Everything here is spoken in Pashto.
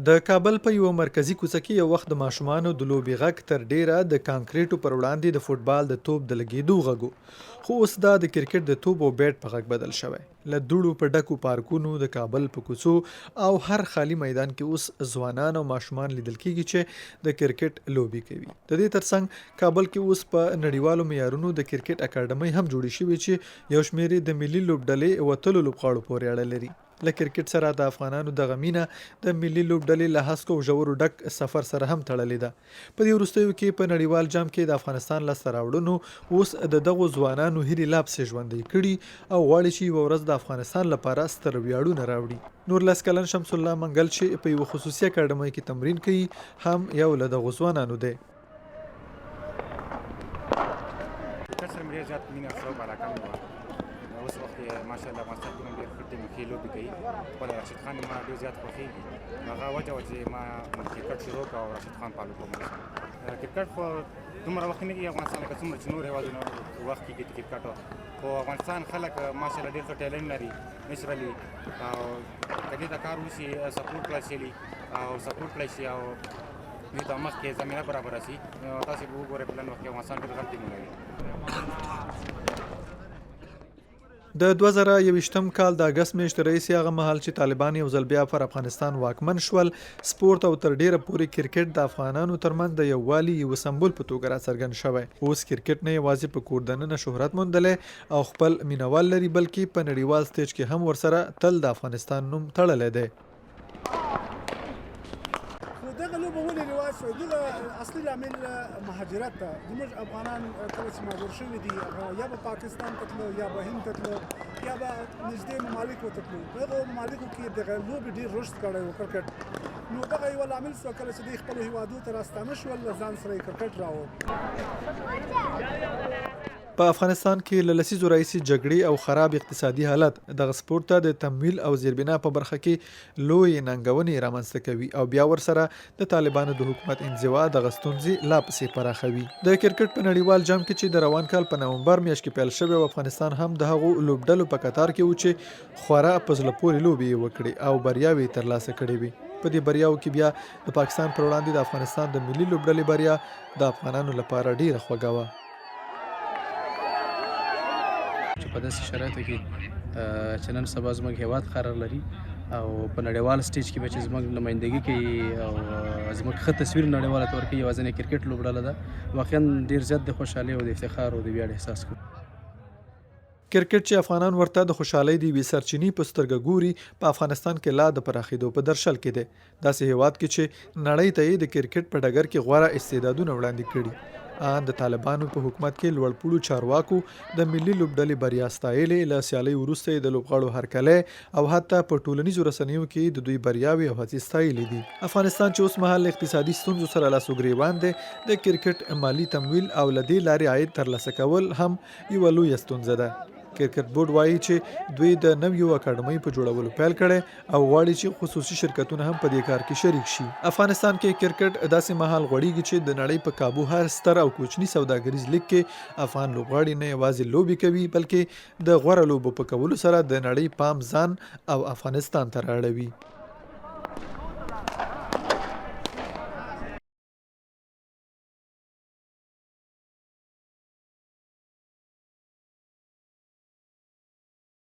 د کابل په یو مرکزی کوڅه کې یو وخت د ماشومانو د لوبې غږ تر ډیره د کانکریټو پر وړاندې د فوټبال د توپ د لګېدو غږ و، خو اوس دا د کرکټ د توپ او بیټ په غږ بدل شوی. له دوړو په ډکو پارکونو د کابل په کوڅو او هر خالی میدان کې اوس ځوانان او ماشومان لیدل کېږي چې د کرکټ لوبې کوي. د دې ترڅنګ کابل کې اوس په نړیوالو معیارونو د کرکټ اکاډمۍ هم جوړې شوې چې یو شمېر د ملي لوبډلې وتلو لوبغاړو پورې اړه لري. له کرکټ سره د افغانانو د غمینه د ملي لوبډلې له هسکو او ژورو ډک سفر سره هم تړلې ده. په دې وروستیو کې په نړیوال جام کې د افغانستان لاسته راوړنو اوس د دغو ځوانانو هیلې لا پسې ژوندۍ کړي او غواړي چې یوه ورځ د افغانستان لپاره ستر ویاړونه راوړي. 19 کلن شمس الله منګل چې په یوه خصوصي اکاډمۍ کې تمرین کوي هم یو له دغو ځوانانو دی. اوس وخت ماشاءالله افغانستان کې ډېر ښه ټیم کې لوبې کوي. خپل راشد خان ما ډېر زیات خوښېږي. هغه وجه وه چې ما کرکټ شروع کړ او راشد خان فالو کوم. کرکټ خو دومره وخت نه کېږي افغانستان لکه څومره چې نور هېوادونه وخت کېږي د کرکټ، خو افغانستان خلک ماشاءالله ډېر ښه ټیلنټ لري نیچرلي، او که دې ته کار وشي سپورټ کړی شي او دوی ته مخکې زمینه برابره شي. تاسې به وګورئ په نن وخت کې افغانستان ډېر غټ ټیمونه لري. د 2021 کال د اګست میاشتې راهیسې هغه مهال چې طالبان یو ځل بیا پر افغانستان واکمن شول، سپورت او تر ډیره پورې کرکټ د افغانانو ترمنځ د یووالي یو سمبول په توګه راڅرګند شوی. اوس کرکټ نه یوازې په کور دننه شهرت موندلی او خپل مینوال لري، بلکې په نړیوال سټیج کې هم ورسره تل د افغانستان نوم تړلی دی. دغه لوبه ولې رواج شوه؟ دغه اصلي لامل مهاجرت ده. زموږ افغانان کله چې مهاجر شوي دي یا به پاکستان ته تلو یا به هند ته تلو یا به نږدې ممالکو ته تلو. په هغو ممالکو کې دغه لوبې ډېر رشد کړی و کرکټ، نو دغه یوه لامل شوه کله چې دوی خپلو هېوادونو ته راستانه شول له ځان سره یې کرکټ راوړ. په افغانستان کې له لسیزو راهیسې جګړې او خراب اقتصادي حالت دغه سپورت ته د تمویل او زیربنا په برخه کې لوی ننګونې رامنځته کوي او بیا ورسره د طالبانو د حکومت انزوا دغه ستونزې لا پسې پراخوي. د کرکټ په نړیوال جام کې چې د روان کال په نومبر میاشت کې پیل شوی و، افغانستان هم د هغو لوبډلو په قطار کې و چې خورا په زړه پورې لوبې یې وکړې او بریاوې ترلاسه کړې وې. په دې بریاو کې بیا د پاکستان پر وړاندې د افغانستان د ملي لوبډلې بریا د افغانانو لپاره ډیره خوږه وه. په داسې شرایطو کې چې نن سبا زموږ هېواد قرار لري او په نړیوال سټیج کې به چې زموږ نمایندګي کوي او زموږ ښه تصویر نړیواله ته ورکوي، یوازینۍ کرکټ لوبډله ده، واقعا ډېر زیات د خوشحالۍ او د افتخار او د ویاړ احساس کوو. کرکټ چې افغانان ورته د خوشحالۍ د یوې سرچینې په سترګه ګوري، په افغانستان کې لا د پراخېدو په درشل کې دی. داسې هېواد کې چې نړۍ ته یې د کرکټ په ډګر کې غوره استعدادونه وړاندې کړي. ان د طالبانو په حکومت کې لوړپوړو چارواکو د ملي لوبډلې بریا ستایلې، له سیالۍ وروسته یې د لوبغاړو هرکلی او حتی په ټولنیزو رسنیو کې د دوی بریاوې او هڅې ستایلې دي. افغانستان چې اوس مهال اقتصادي ستونزو سره لاس و ګرېوان دی، د کرکټ مالي تمویل او له دې لارې عاید ترلاسه کول هم یوه لویه ستونزه ده. کرکټ بورډ وایي چې دوی د نویو اکاډمۍ په جوړولو پیل کړی او غواړي چې خصوصي شرکتونه هم په دې کار کې شریک شي. افغانستان کې کرکټ داسې مهال غوړېږي چې د نړۍ په کابو هر ستر او کوچني سوداګریز لیګ کې افغان لوبغاړي نه یوازې لوبې کوي، بلکې د غوره لوبو په کولو سره د نړۍ پام ځان او افغانستان ته رااړوي.